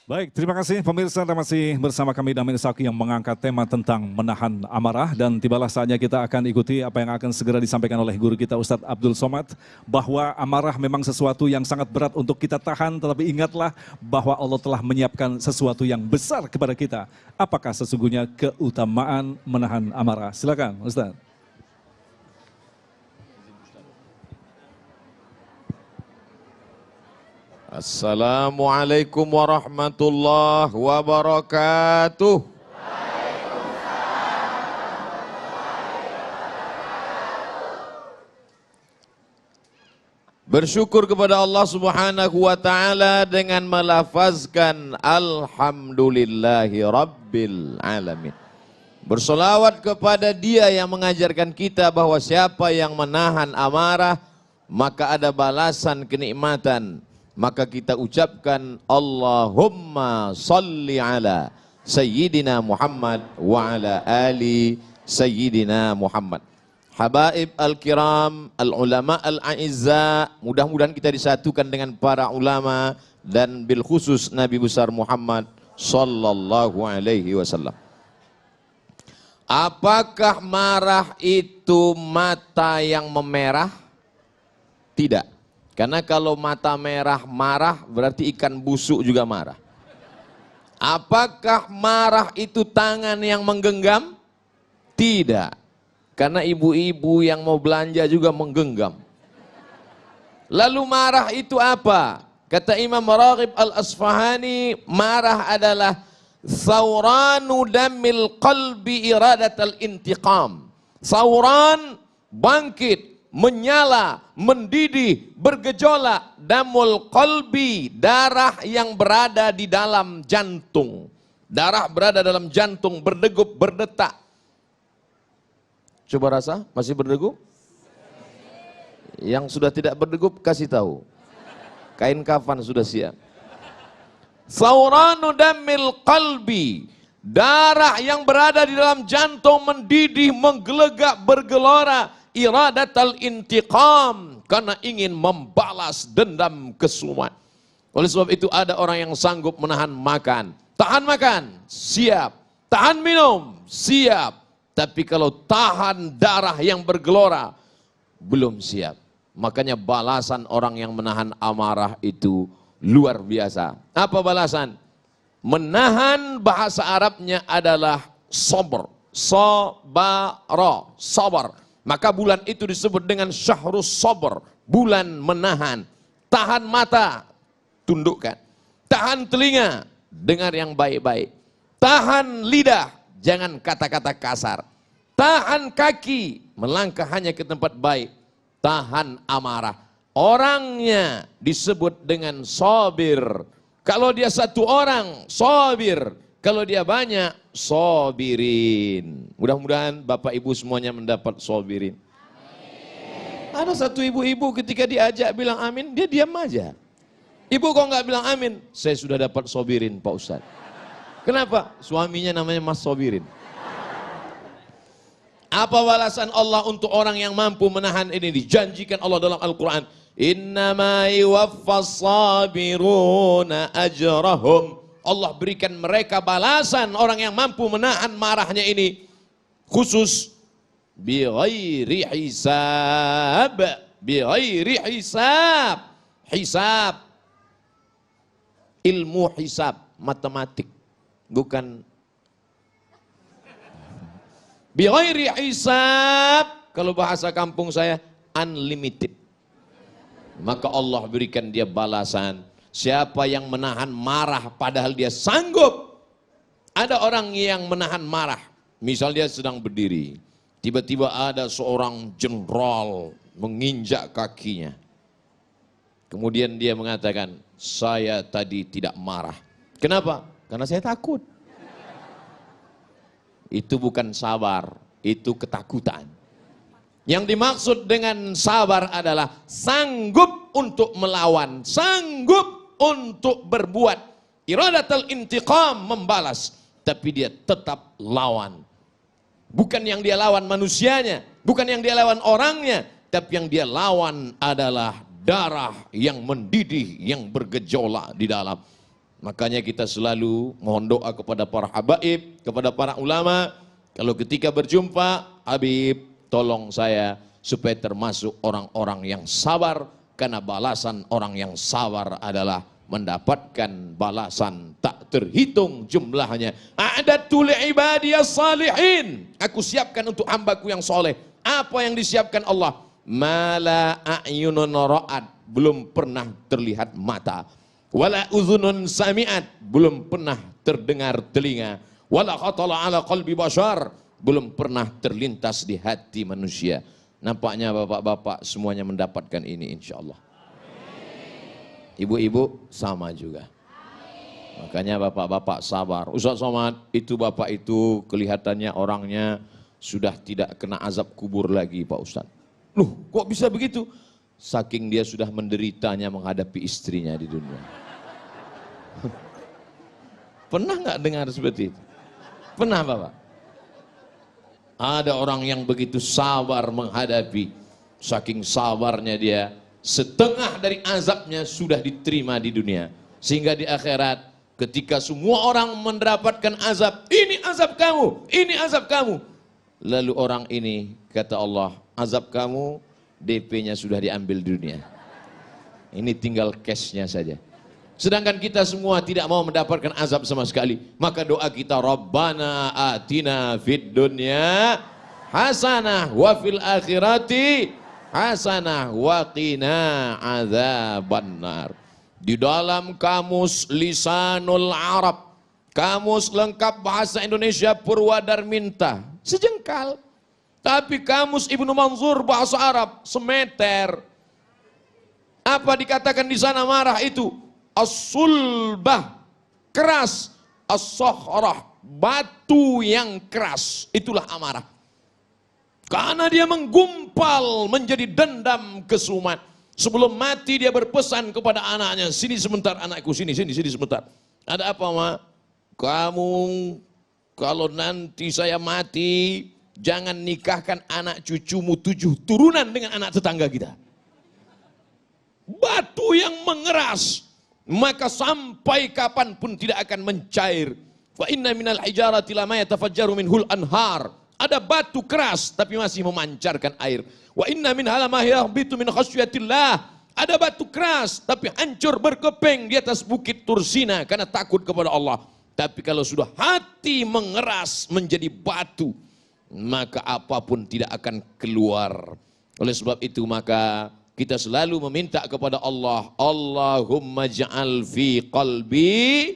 Baik, terima kasih pemirsa, Anda masih bersama kami Damin Saki yang mengangkat tema tentang menahan amarah, dan tibalah saatnya kita akan ikuti apa yang akan segera disampaikan oleh guru kita Ustadz Abdul Somad, bahwa amarah memang sesuatu yang sangat berat untuk kita tahan, tetapi ingatlah bahwa Allah telah menyiapkan sesuatu yang besar kepada kita. Apakah sesungguhnya keutamaan menahan amarah? Silakan Ustadz. Assalamualaikum warahmatullahi wabarakatuh. Bersyukur kepada Allah Subhanahu wa taala dengan melafazkan alhamdulillahi rabbil alamin. Bersolawat kepada Dia yang mengajarkan kita bahwa siapa yang menahan amarah maka ada balasan kenikmatan. Maka kita ucapkan Allahumma salli ala Sayyidina Muhammad wa ala ali Sayyidina Muhammad. Habaib al-kiram, al-ulama al-a'izza, mudah-mudahan kita disatukan dengan para ulama dan bil khusus Nabi besar Muhammad sallallahu alaihi wasallam. Apakah marah itu mata yang memerah? Tidak. Karena kalau mata merah marah berarti ikan busuk juga marah. Apakah marah itu tangan yang menggenggam? Tidak. Karena ibu-ibu yang mau belanja juga menggenggam. Lalu marah itu apa? Kata Imam Raghib al-Asfahani, marah adalah thawranu damil qalbi iradatal intiqam. Thawran, bangkit, menyala, mendidih, bergejolak, damul qalbi, darah yang berada di dalam jantung. Darah berada dalam jantung, berdegup, berdetak. Coba rasa, masih berdegup? Yang sudah tidak berdegup, kasih tahu. Kain kafan sudah siap. Thawranu damil qalbi, darah yang berada di dalam jantung mendidih, menggelegak, bergelora. Iradatal intiqam, karena ingin membalas dendam kesumat. Oleh sebab itu ada orang yang sanggup menahan makan. Tahan makan, siap. Tahan minum, siap. Tapi kalau tahan darah yang bergelora, belum siap. Makanya balasan orang yang menahan amarah itu luar biasa. Apa balasan? Menahan bahasa Arabnya adalah sabr. Sabara, sabar. Maka bulan itu disebut dengan syahrus sabr, bulan menahan. Tahan mata, tundukkan. Tahan telinga, dengar yang baik-baik. Tahan lidah, jangan kata-kata kasar. Tahan kaki, melangkah hanya ke tempat baik. Tahan amarah. Orangnya disebut dengan sabir. Kalau dia satu orang, sabir. Kalau dia banyak, sabirin. Mudah-mudahan Bapak Ibu semuanya mendapat sabirin. Amin. Ada satu ibu-ibu ketika diajak bilang amin, dia diam aja. Ibu kok nggak bilang amin? Saya sudah dapat sabirin Pak Ustadz. Kenapa? Suaminya namanya Mas Sabirin. Apa balasan Allah untuk orang yang mampu menahan ini? Dijanjikan Allah dalam Al-Quran. Innama yuwaffas sabiruna ajrahum. Allah berikan mereka balasan, orang yang mampu menahan marahnya ini. Khusus bi ghairi hisab. Bi ghairi hisab. Hisab. Ilmu hisab, matematik. Bukan. Bi ghairi hisab. Kalau bahasa kampung saya, unlimited. Maka Allah berikan dia balasan. Siapa yang menahan marah padahal dia sanggup. Ada orang yang menahan marah. Misal dia sedang berdiri. Tiba-tiba ada seorang jenderal menginjak kakinya. Kemudian dia mengatakan, saya tadi tidak marah. Kenapa? Karena saya takut. Itu bukan sabar, itu ketakutan. Yang dimaksud dengan sabar adalah sanggup untuk melawan, sanggup untuk berbuat. Iradatul intiqam, membalas. Tapi dia tetap lawan. Bukan yang dia lawan manusianya, bukan yang dia lawan orangnya, tapi yang dia lawan adalah darah yang mendidih, yang bergejolak di dalam. Makanya kita selalu mohon doa kepada para habaib, kepada para ulama. Kalau ketika berjumpa, Habib tolong saya supaya termasuk orang-orang yang sabar. Karena balasan orang yang sabar adalah mendapatkan balasan tak terhitung jumlahnya. A'dadtu li'ibadiyas salihin. Aku siapkan untuk hambaku yang soleh. Apa yang disiapkan Allah? Mala a'yunun ra'ad. Belum pernah terlihat mata. Wala uzunun sami'at. Belum pernah terdengar telinga. Wala khatala ala qalbi bashar. Belum pernah terlintas di hati manusia. Nampaknya bapak-bapak semuanya mendapatkan ini insya Allah. Ibu-ibu sama juga. Makanya bapak-bapak sabar. Ustaz Somad, itu bapak itu kelihatannya orangnya sudah tidak kena azab kubur lagi Pak Ustaz. Loh kok bisa begitu? Saking dia sudah menderitanya menghadapi istrinya di dunia. Pernah nggak dengar seperti itu? Pernah Bapak? Ada orang yang begitu sabar menghadapi, saking sabarnya dia, setengah dari azabnya sudah diterima di dunia. Sehingga di akhirat ketika semua orang mendapatkan azab, ini azab kamu, ini azab kamu. Lalu orang ini kata Allah, azab kamu DP-nya sudah diambil di dunia. Ini tinggal cash-nya saja. Sedangkan kita semua tidak mau mendapatkan azab sama sekali. Maka doa kita, Rabbana atina fid dunya hasanah wa fil akhirati hasanah wa qina adzabannar. Di dalam kamus Lisanul Arab, kamus lengkap bahasa Indonesia Purwadarminta, sejengkal. Tapi kamus Ibnu Manzur bahasa Arab, semeter. Apa dikatakan di sana marah itu? As-sulbah, keras. As-sakhrah, batu yang keras. Itulah amarah. Karena dia menggumpal menjadi dendam kesumat. Sebelum mati dia berpesan kepada anaknya, sini sebentar anakku, sini sebentar. Ada apa Ma? Kamu kalau nanti saya mati, jangan nikahkan anak cucumu 7 turunan dengan anak tetangga kita. Batu yang mengeras, maka sampai kapanpun tidak akan mencair. Wa inna minal hijarati lama yatafajjaru minhul anhar. Ada batu keras tapi masih memancarkan air. Wa inna min halama yahbitu min khasyatillah. Ada batu keras tapi hancur berkeping di atas bukit Tursina karena takut kepada Allah. Tapi kalau sudah hati mengeras menjadi batu, maka apapun tidak akan keluar. Oleh sebab itu maka kita selalu meminta kepada Allah, Allahumma ja'al fi qalbi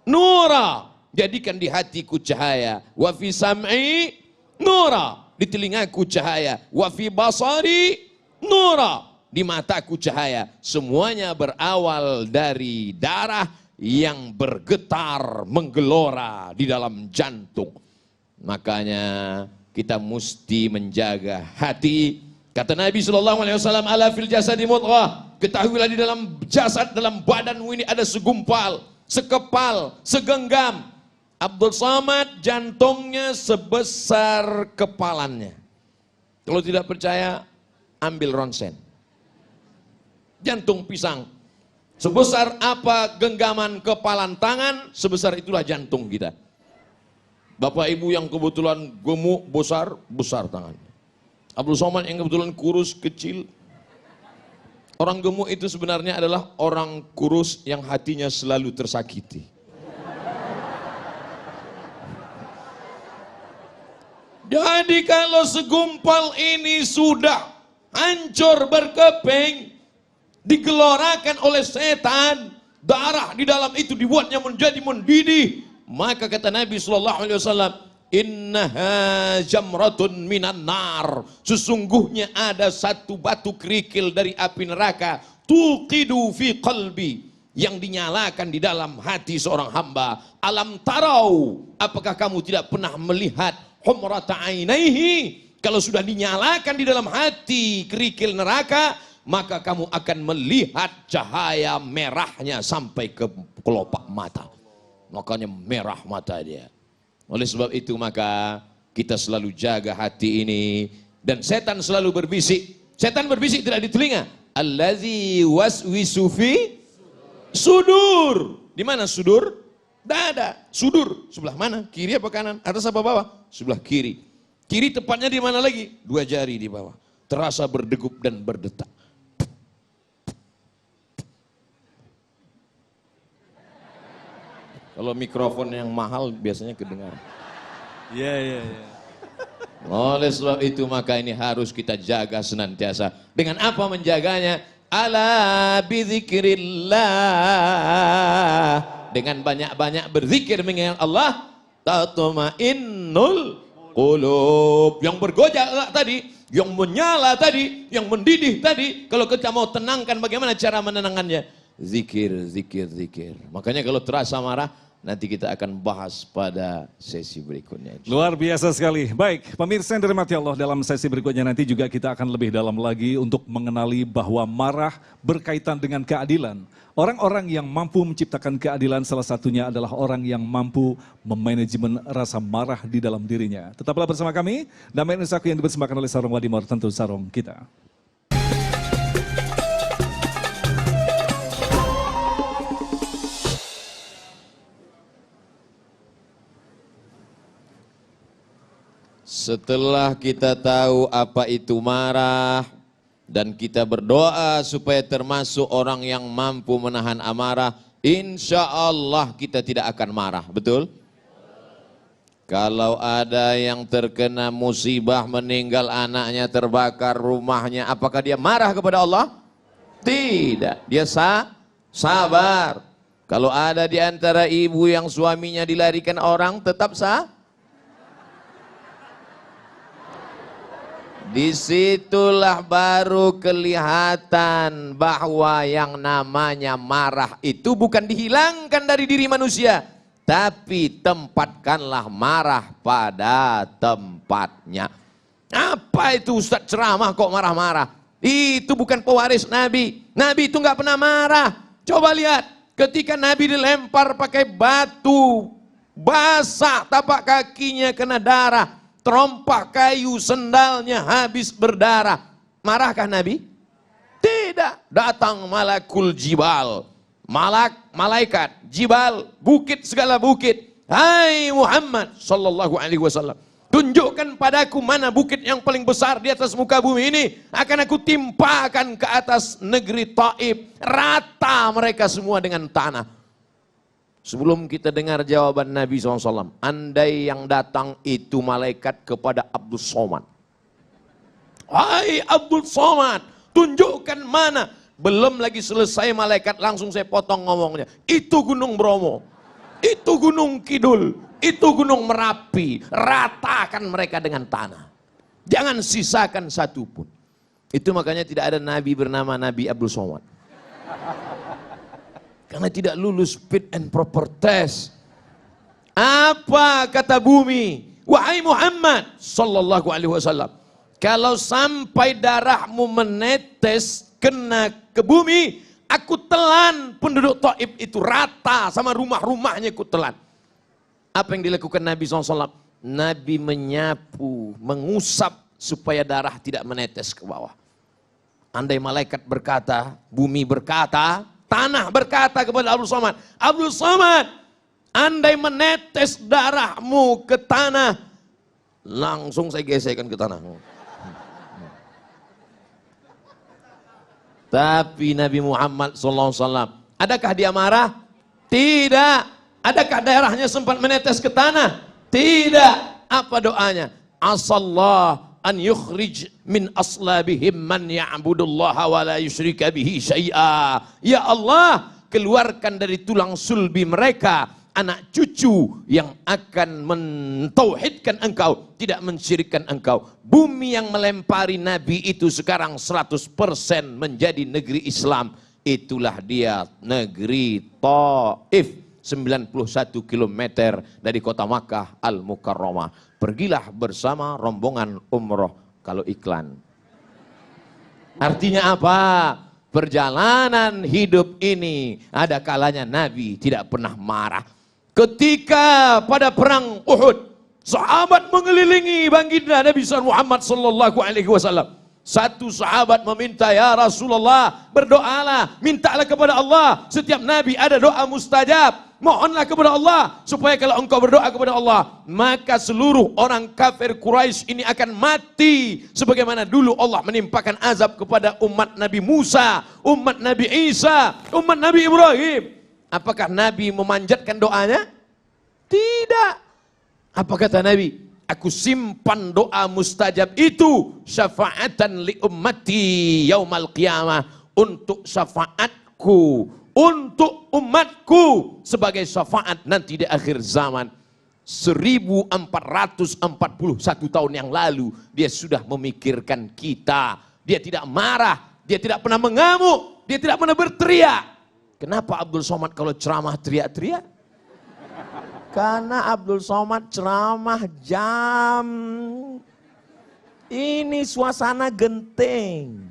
nura, jadikan di hatiku cahaya, wa fi sam'i nura, di telingaku cahaya, wa fi basari nura, di mataku cahaya. Semuanya berawal dari darah yang bergetar menggelora di dalam jantung. Makanya kita mesti menjaga hati. Kata Nabi SAW, ala fil jasadi mudghah, ketahuilah di dalam jasad, dalam badanmu ini ada segumpal, sekepal, segenggam. Abdul Somad jantungnya sebesar kepalannya. Kalau tidak percaya, ambil ronsen. Jantung pisang. Sebesar apa genggaman kepalan tangan, sebesar itulah jantung kita. Bapak ibu yang kebetulan gemuk, besar tangannya. Abdul Somad yang kebetulan kurus, kecil. Orang gemuk itu sebenarnya adalah orang kurus yang hatinya selalu tersakiti. Jadi kalau segumpal ini sudah hancur berkeping, digelorakan oleh setan, darah di dalam itu dibuatnya menjadi mendidih, maka kata Nabi SAW, innaha jamratun minan nar, sesungguhnya ada satu batu kerikil dari api neraka, tuqidu fi qalbi, yang dinyalakan di dalam hati seorang hamba. Alam tarau, apakah kamu tidak pernah melihat humrata ainaihi, kalau sudah dinyalakan di dalam hati kerikil neraka, maka kamu akan melihat cahaya merahnya sampai ke kelopak mata. Makanya merah mata dia. Oleh sebab itu maka kita selalu jaga hati ini. Dan setan selalu berbisik. Setan berbisik tidak di telinga. Allazi waswisu fi sudur. Di mana sudur? Dada. Sudur sebelah mana? Kiri apa kanan? Atas apa bawah? Sebelah kiri. Kiri tepatnya di mana lagi? 2 jari di bawah. Terasa berdegup dan berdetak. Kalau mikrofon yang mahal biasanya kedengar. Iya. Oleh sebab itu maka ini harus kita jaga senantiasa. Dengan apa menjaganya? Ala bizikrillah. Dengan banyak-banyak berzikir mengingat Allah, tatmainnul qulub. Yang bergojak tadi, yang menyala tadi, yang mendidih tadi, kalau kita mau tenangkan, bagaimana cara menenangkannya? Zikir. Makanya kalau terasa marah, nanti kita akan bahas pada sesi berikutnya. Luar biasa sekali. Baik, pemirsa yang dirahmati Allah, dalam sesi berikutnya nanti juga kita akan lebih dalam lagi untuk mengenali bahwa marah berkaitan dengan keadilan. Orang-orang yang mampu menciptakan keadilan salah satunya adalah orang yang mampu memanajemen rasa marah di dalam dirinya. Tetaplah bersama kami, Damai Nusaku yang dipersembahkan oleh Sarung Wadimor, tentu sarung kita. Setelah kita tahu apa itu marah dan kita berdoa supaya termasuk orang yang mampu menahan amarah, insya Allah kita tidak akan marah, betul? Kalau ada yang terkena musibah, meninggal anaknya, terbakar rumahnya, apakah dia marah kepada Allah? Tidak, dia sabar. Kalau ada di antara ibu yang suaminya dilarikan orang, tetap disitulah baru kelihatan bahwa yang namanya marah itu bukan dihilangkan dari diri manusia, tapi tempatkanlah marah pada tempatnya. Apa itu Ustaz ceramah kok marah-marah? Itu bukan pewaris Nabi. Nabi itu nggak pernah marah. Coba lihat, ketika Nabi dilempar pakai batu, basah tapak kakinya kena darah, terompak kayu, sendalnya habis berdarah. Marahkah Nabi? Tidak. Datang malakul jibal. Malaikat, jibal, bukit, segala bukit. Hai Muhammad sallallahu alaihi wasallam, tunjukkan padaku mana bukit yang paling besar di atas muka bumi ini. Akan aku timpakan ke atas negeri Taif. Rata mereka semua dengan tanah. Sebelum kita dengar jawaban Nabi SAW, andai yang datang itu malaikat kepada Abdul Somad. Hai Abdul Somad, tunjukkan mana. Belum lagi selesai malaikat langsung saya potong ngomongnya. Itu Gunung Bromo, itu Gunung Kidul, itu Gunung Merapi. Ratakan mereka dengan tanah. Jangan sisakan satu pun. Itu makanya tidak ada Nabi bernama Nabi Abdul Somad. Karena tidak lulus fit and proper test. Apa kata bumi? Wahai Muhammad sallallahu alaihi wasallam, kalau sampai darahmu menetes kena ke bumi, aku telan penduduk Taif itu rata sama rumah-rumahnya, aku telan. Apa yang dilakukan Nabi SAW? Nabi menyapu, mengusap supaya darah tidak menetes ke bawah. Andai malaikat berkata, bumi berkata, tanah berkata kepada Abdul Somad, Abdul Somad, andai menetes darahmu ke tanah, langsung saya gesekkan ke tanah. Tapi Nabi Muhammad SAW, adakah dia marah? Tidak. Adakah darahnya sempat menetes ke tanah? Tidak. Apa doanya? Asallah an yukhrij min aslabihim man ya'budullaha wa la yusyrika bihi syai'a. Ya Allah, keluarkan dari tulang sulbi mereka anak cucu yang akan mentauhidkan engkau, tidak mensyirikkan engkau. Bumi yang melempari Nabi itu sekarang 100% menjadi negeri Islam. Itulah dia negeri Taif, 91 km dari kota Makkah Al-Mukarramah. Pergilah bersama rombongan umroh kalau iklan. Artinya apa? Perjalanan hidup ini ada kalanya Nabi tidak pernah marah. Ketika pada perang Uhud, sahabat mengelilingi baginda Nabi Muhammad sallallahu alaihi wasallam. Satu sahabat meminta, ya Rasulullah, berdoalah, mintalah kepada Allah. Setiap nabi ada doa mustajab. Mohonlah kepada Allah supaya kalau engkau berdoa kepada Allah, maka seluruh orang kafir Quraisy ini akan mati sebagaimana dulu Allah menimpakan azab kepada umat Nabi Musa, umat Nabi Isa, umat Nabi Ibrahim. Apakah Nabi memanjatkan doanya? Tidak. Apa kata Nabi? Aku simpan doa mustajab itu syafaatan li ummati yaumal qiyamah, untuk syafaatku, untuk umatku sebagai syafaat nanti di akhir zaman. 1441 tahun yang lalu dia sudah memikirkan kita. Dia tidak marah, dia tidak pernah mengamuk, dia tidak pernah berteriak. Kenapa Abdul Somad kalau ceramah teriak-teriak? Karena Abdul Somad ceramah jam ini suasana genting.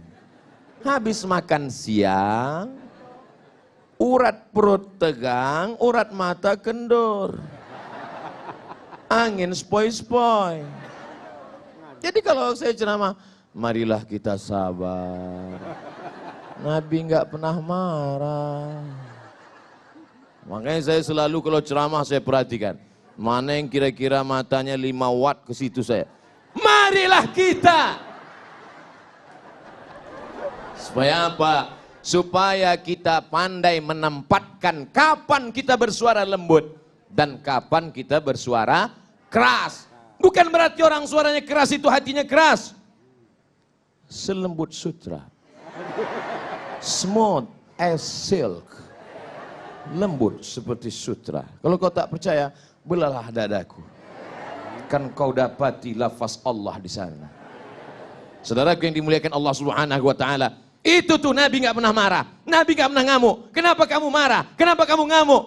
Habis makan siang, urat perut tegang, urat mata kendur. Angin spoi-spoi. Jadi kalau saya ceramah, marilah kita sabar. Nabi nggak pernah marah. Makanya saya selalu kalau ceramah saya perhatikan, mana yang kira-kira matanya 5 watt ke situ saya. Marilah kita. Supaya apa? Supaya kita pandai menempatkan kapan kita bersuara lembut dan kapan kita bersuara keras. Bukan berarti orang suaranya keras itu hatinya keras. Selembut sutra. Smooth as silk. Lembut seperti sutra. Kalau kau tak percaya, belalah dadaku. Kan kau dapati lafaz Allah di sana. Saudaraku yang dimuliakan Allah Subhanahu wa taala, itu tuh Nabi nggak pernah marah. Nabi nggak pernah ngamuk. Kenapa kamu marah? Kenapa kamu ngamuk?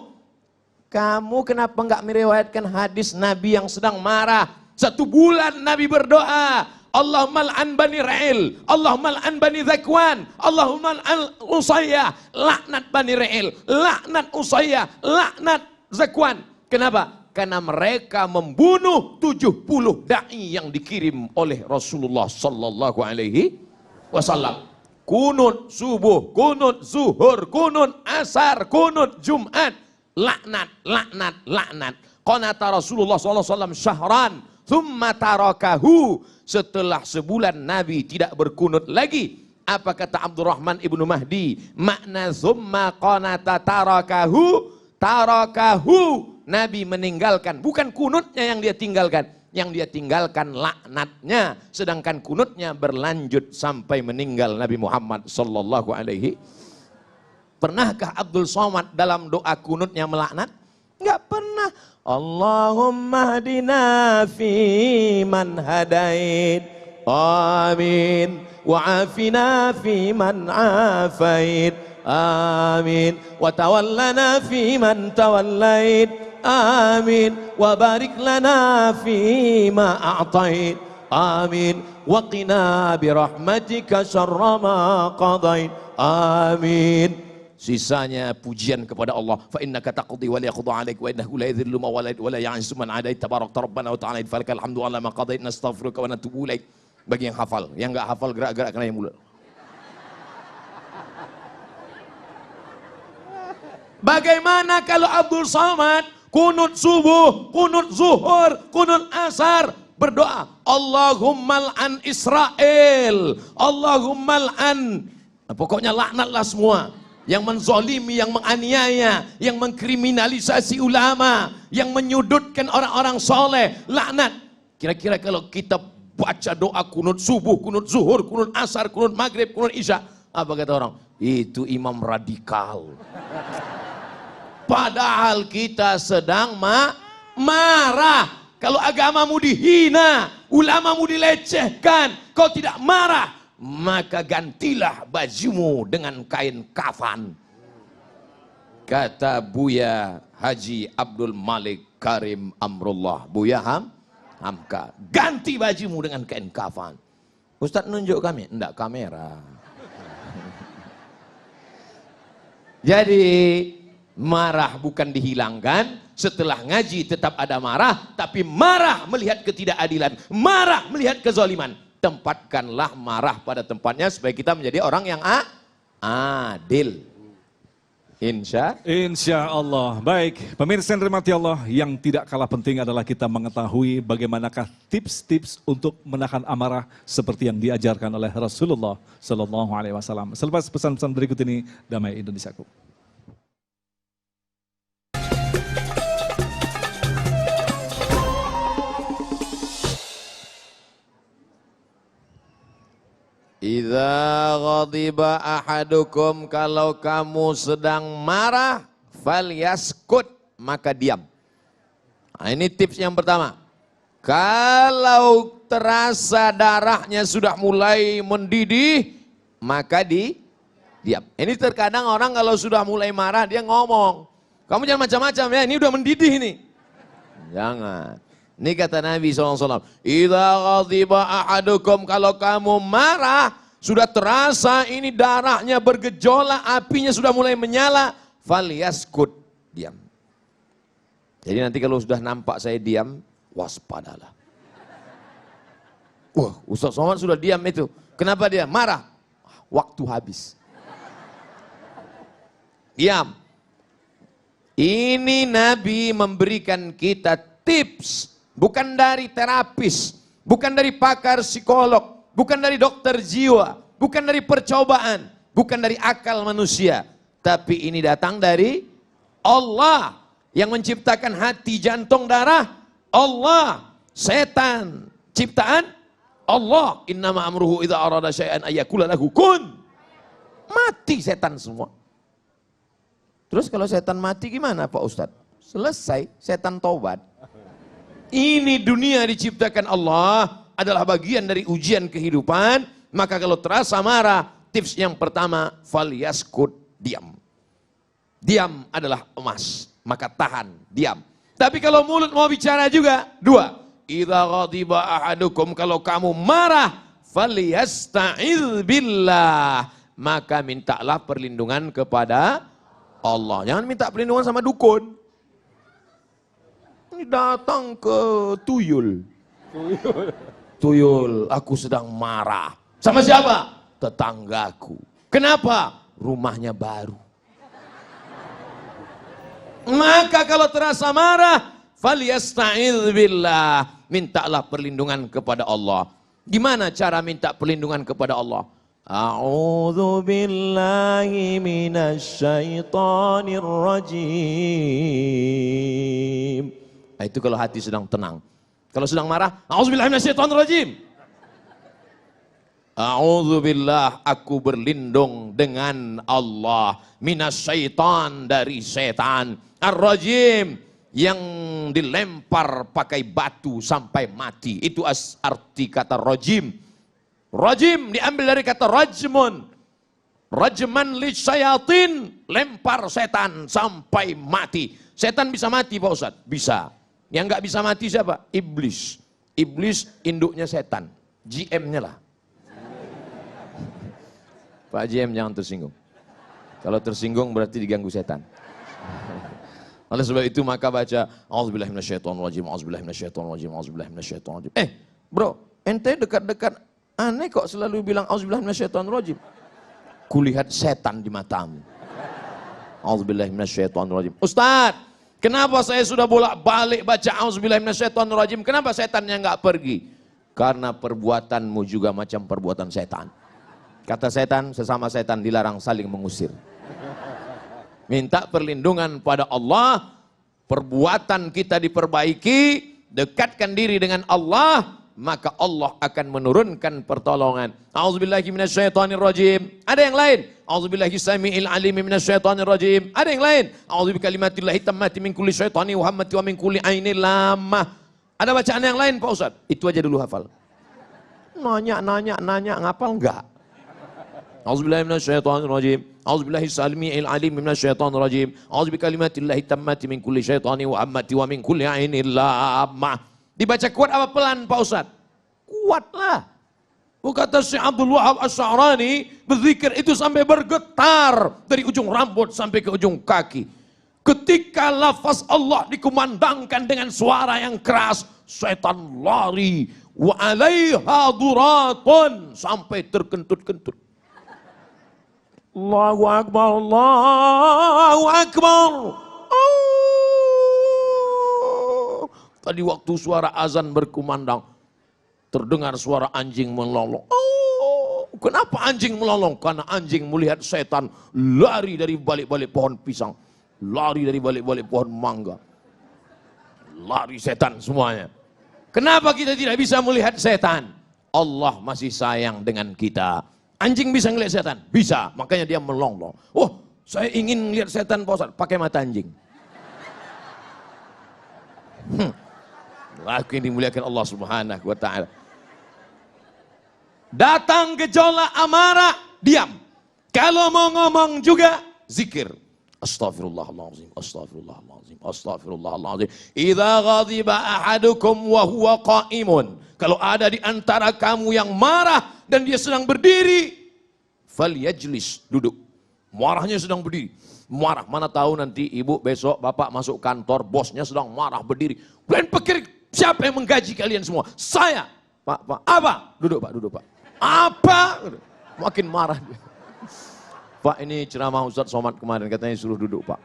Kamu kenapa nggak meriwayatkan hadis Nabi yang sedang marah? 1 bulan Nabi berdoa. Allahumma al'an bani Ra'il, Allahumma al'an bani Zakwan, Allahumma al'an Usayyah, laknat bani Ra'il, laknat Usayyah, laknat Zakwan. Kenapa? Karena mereka membunuh 70 da'i yang dikirim oleh Rasulullah sallallahu alaihi wasallam. Kunut subuh, kunut zuhur, kunut asar, kunut Jumat, laknat, laknat, laknat. Qanata Rasulullah sallallahu alaihi wasallam syahran, thumma tarakahu. Setelah sebulan Nabi tidak berkunut lagi. Apa kata Abdurrahman ibnu Mahdi? Makna thumma qanata tarakahu. Tarakahu. Nabi meninggalkan. Bukan kunutnya yang dia tinggalkan. Yang dia tinggalkan laknatnya. Sedangkan kunutnya berlanjut sampai meninggal Nabi Muhammad sallallahu alaihi. Pernahkah Abdul Somad dalam doa kunutnya melaknat? Enggak pernah. Allahumma hadina fi man hadait, amin, wa afina fi man afait, amin, wa tawallana fi man tawallait, amin, wa barik lana fi ma a'tait, amin, wa qina bi rahmatika syarra ma qadait, amin. Sisanya pujian kepada Allah. Fa innaka taqdi wa la yaqda 'alaik wa innahu la yadhillu man walait wa la ya'izzu man 'adait tabarakta rabbana wa ta'ala falakal hamdu 'ala ma qadait nastaghfiruka wa natubu ilaik. Bagi yang hafal, yang enggak hafal gerak-gerak kena yang mulut. Bagaimana kalau Abdul Somad kunut subuh, kunut zuhur, kunut asar berdoa, Allahumma al'an Israel, Allahumma al'an, pokoknya laknatlah semua yang menzolimi, yang menganiaya, yang mengkriminalisasi ulama, yang menyudutkan orang-orang soleh, laknat. Kira-kira kalau kita baca doa kunut subuh, kunut zuhur, kunut asar, kunut maghrib, kunut isya, apa kata orang? Itu imam radikal. Padahal kita sedang marah. Kalau agamamu dihina, ulamamu dilecehkan, kau tidak marah, maka gantilah bajumu dengan kain kafan. Kata Buya Haji Abdul Malik Karim Amrullah, Buya Hamka, ganti bajumu dengan kain kafan. Ustaz nunjuk kami, enggak kamera. Jadi marah bukan dihilangkan, setelah ngaji tetap ada marah, tapi marah melihat ketidakadilan, marah melihat kezaliman. tempatkanlah marah pada tempatnya supaya kita menjadi orang yang adil. Insya Allah. Baik, pemirsa yang dirahmati Allah, yang tidak kalah penting adalah kita mengetahui bagaimanakah tips-tips untuk menahan amarah seperti yang diajarkan oleh Rasulullah Sallallahu Alaihi Wasallam. Selepas pesan-pesan berikut ini, damai Indonesiaku. Idza ghadiba ahadukum, kalau kamu sedang marah, falyaskut, maka diam. Nah, ini tips yang pertama. Kalau terasa darahnya sudah mulai mendidih, maka diam. Ini terkadang orang kalau sudah mulai marah dia ngomong, kamu jangan macam-macam ya, ini udah mendidih ini. Jangan. Ini kata Nabi SAW, idza ghadiba ahadukum, kalau kamu marah, sudah terasa ini darahnya bergejolak, apinya sudah mulai menyala, falyaskut, diam. Jadi nanti kalau sudah nampak saya diam, waspadalah. Wah, Ustaz Somad sudah diam itu. Kenapa dia? Marah. Waktu habis. Diam. Ini Nabi memberikan kita tips. Bukan dari terapis, bukan dari pakar psikolog, bukan dari dokter jiwa, bukan dari percobaan, bukan dari akal manusia. Tapi ini datang dari Allah yang menciptakan hati, jantung, darah. Allah, setan, ciptaan Allah. Innama amruhu idza arada syai'an ayyakula lahu kun. Mati setan semua. Terus kalau setan mati gimana Pak Ustadz? Selesai, setan taubat. Ini dunia diciptakan Allah, adalah bagian dari ujian kehidupan. Maka kalau terasa marah, tips yang pertama, falyaskut, diam. Diam adalah emas, maka tahan, diam. Tapi kalau mulut mau bicara juga, dua. Idza ghadiba ahadukum, kalau kamu marah, falyasta'idz billah, maka mintalah perlindungan kepada Allah. Jangan minta perlindungan sama dukun. Ini datang ke tuyul. Tuyul, aku sedang marah. Sama siapa? Tetanggaku. Kenapa? Rumahnya baru. Maka kalau terasa marah, falyasta'idz billah, mintalah perlindungan kepada Allah. Gimana cara minta perlindungan kepada Allah? A'udzu billahi minasyaitonir rajim. Nah, itu kalau hati sedang tenang. Kalau sedang marah, a'udzubillahi minasyaitonir rajim. A'udzubillah, aku berlindung dengan Allah, minasyaitan, dari setan, ar-rajim, yang dilempar pakai batu sampai mati. Itu arti kata rajim. Rajim diambil dari kata rajmun. Rajman lisyayatin, lempar setan sampai mati. Setan bisa mati Pak Ustadz? Bisa. Yang nggak bisa mati siapa? Iblis. Iblis induknya setan. GM-nya lah. Pak GM jangan tersinggung. Kalau tersinggung berarti diganggu setan. Oleh sebab itu maka baca auzubillahi minasyaitonirrajim, auzubillahi minasyaitonirrajim, auzubillahi minasyaitonirrajim. Bro, ente dekat-dekat aneh kok selalu bilang auzubillahi minasyaitonirrajim. Kulihat setan di matamu. Auzubillahi minasyaitonirrajim. Ustaz, kenapa saya sudah bolak-balik baca auzubillahi minasyaitonirrajim? Kenapa setannya enggak pergi? Karena perbuatanmu juga macam perbuatan setan. Kata setan, sesama setan dilarang saling mengusir. Minta perlindungan pada Allah, perbuatan kita diperbaiki, dekatkan diri dengan Allah, maka Allah akan menurunkan pertolongan. A'udzubillahi minasyaitonirrajim. Ada yang lain? A'udzubillahi samiil alim minasyaitonirrajim. Ada yang lain? A'udzubikalimatillahi tammati min kulli syaitani wa hammati wa min kulli ainil lamah. Ada bacaan yang lain Pak Ustaz? Itu aja dulu hafal. Nanya, ngapal enggak? A'udzubillahi minasyaitonirrajim. A'udzubillahi samiil alim minasyaitonirrajim. A'udzubikalimatillahi tammati min kulli syaitani wa hammati wa min kulli ainil lamah. Dibaca kuat apa pelan Pak Ustaz? Kuatlah. Kata Syekh Abdul Wahab Asy'arani, berzikir itu sampai bergetar dari ujung rambut sampai ke ujung kaki. Ketika lafaz Allah dikumandangkan dengan suara yang keras, setan lari, wa 'alaiha duratun, sampai terkentut-kentut. Allahu Akbar, Allahu Akbar. Oh. Tadi waktu suara azan berkumandang, terdengar suara anjing melolong. Oh, kenapa anjing melolong? Karena anjing melihat setan lari dari balik-balik pohon pisang, lari dari balik-balik pohon mangga. Lari setan semuanya. Kenapa kita tidak bisa melihat setan? Allah masih sayang dengan kita. Anjing bisa ngelihat setan? Bisa, makanya dia melolong. Oh, saya ingin lihat setan Pak Ustaz, pakai mata anjing. Aku yang dimuliakan Allah Subhanahu wa ta'ala. Datang gejolak amarah, diam. Kalau mau ngomong juga, zikir. Astaghfirullahaladzim, astaghfirullahaladzim, astaghfirullahaladzim. Idza ghadiba ahadukum wa huwa qa'imun. Kalau ada di antara kamu yang marah dan dia sedang berdiri, falyajlis, duduk. Marahnya sedang berdiri. Marah, mana tahu nanti ibu besok bapak masuk kantor, bosnya sedang marah berdiri. Kalian pikir siapa yang menggaji kalian semua? Saya. Pak, apa? Duduk Pak, duduk Pak. Apa? Makin marah dia. Pak, ini ceramah Ustaz Somad kemarin, katanya suruh duduk Pak.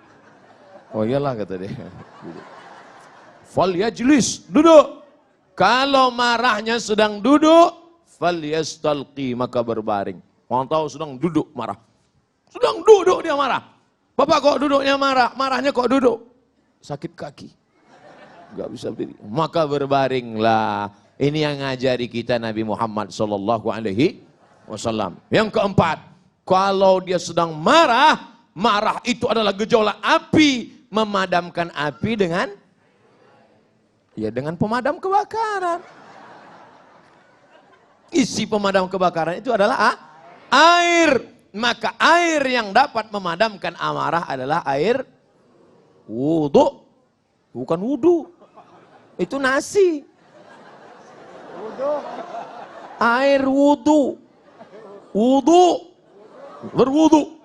Oh iyalah, kata dia. Duduk. Falyajlis, duduk. Kalau marahnya sedang duduk, falyastalqi, maka berbaring. Orang tahu sedang duduk marah. Sedang duduk dia marah. Bapak kok duduknya marah? Marahnya kok duduk? Sakit kaki. Gak bisa berdiri. Maka berbaringlah. Ini yang ngajari kita Nabi Muhammad sallallahu alaihi wasallam. Yang keempat, kalau dia sedang marah, marah itu adalah gejolak api. Memadamkan api dengan pemadam kebakaran. Isi pemadam kebakaran itu adalah air. Maka air yang dapat memadamkan amarah adalah air wudu. Bukan wudu. Itu nasi. Air wudu. Wudu. Berwudu.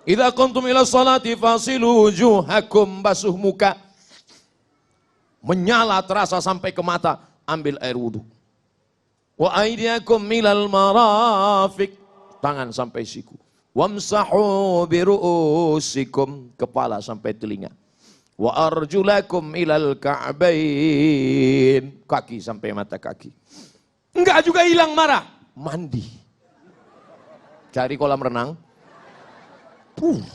Idza kuntum ila sholati fasilu wujuhakum, basuh muka. Menyala terasa sampai ke mata, ambil air wudu. Wa aydiyakum milal marafiq, tangan sampai siku. Wamsahu biru'usikum, kepala sampai telinga. Wa arjulakum ilal ka'bain, kaki sampai mata kaki. Enggak juga hilang marah, mandi. Cari kolam renang,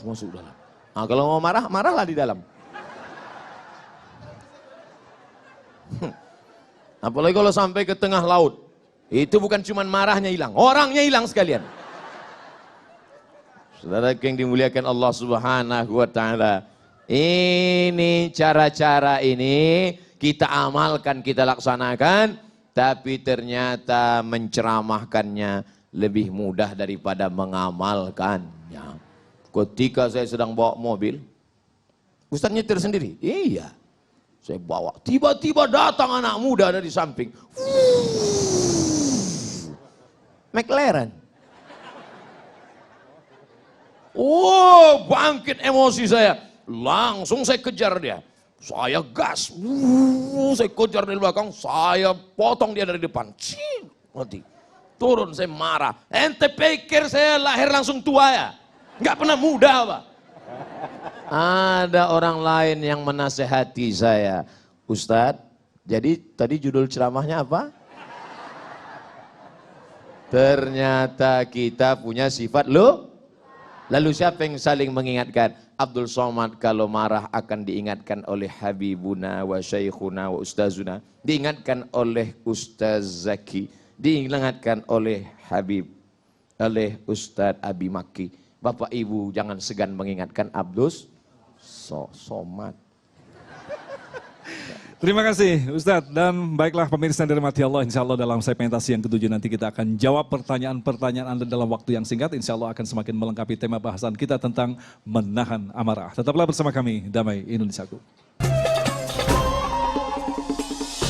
masuk dalam. Nah, kalau mau marah, marahlah di dalam. Apalagi kalau sampai ke tengah laut, itu bukan cuma marahnya hilang, orangnya hilang sekalian. Saudara yang dimuliakan Allah Subhanahu wa ta'ala, ini cara-cara ini kita amalkan, kita laksanakan, tapi ternyata menceramahkannya lebih mudah daripada mengamalkannya. Ketika saya sedang bawa mobil, Ustaz nyetir sendiri? Iya. Saya bawa, tiba-tiba datang anak muda dari samping. McLaren. Oh, bangkit emosi saya. Langsung saya kejar dia. Saya gas. Saya kejar dari belakang, saya potong dia dari depan. Mati. Turun, saya marah. Ente pikir saya lahir langsung tua ya? Nggak pernah muda Pak. Ada orang lain yang menasehati saya. Ustadz, jadi tadi judul ceramahnya apa? Ternyata kita punya sifat lo. Lalu siapa yang saling mengingatkan? Abdul Somad kalau marah akan diingatkan oleh Habibuna wa Syekhuna wa Ustazuna. Diingatkan oleh Ustaz Zaki. Diingatkan oleh Habib. Oleh Ustadz Abi Maki. Bapak Ibu jangan segan mengingatkan Abdul Somad. Terima kasih Ustadz, dan baiklah pemirsa yang dirahmati Allah, insya Allah dalam segmentasi yang ketujuh nanti kita akan jawab pertanyaan-pertanyaan Anda dalam waktu yang singkat. Insya Allah akan semakin melengkapi tema bahasan kita tentang menahan amarah. Tetaplah bersama kami, Damai Indonesiaku.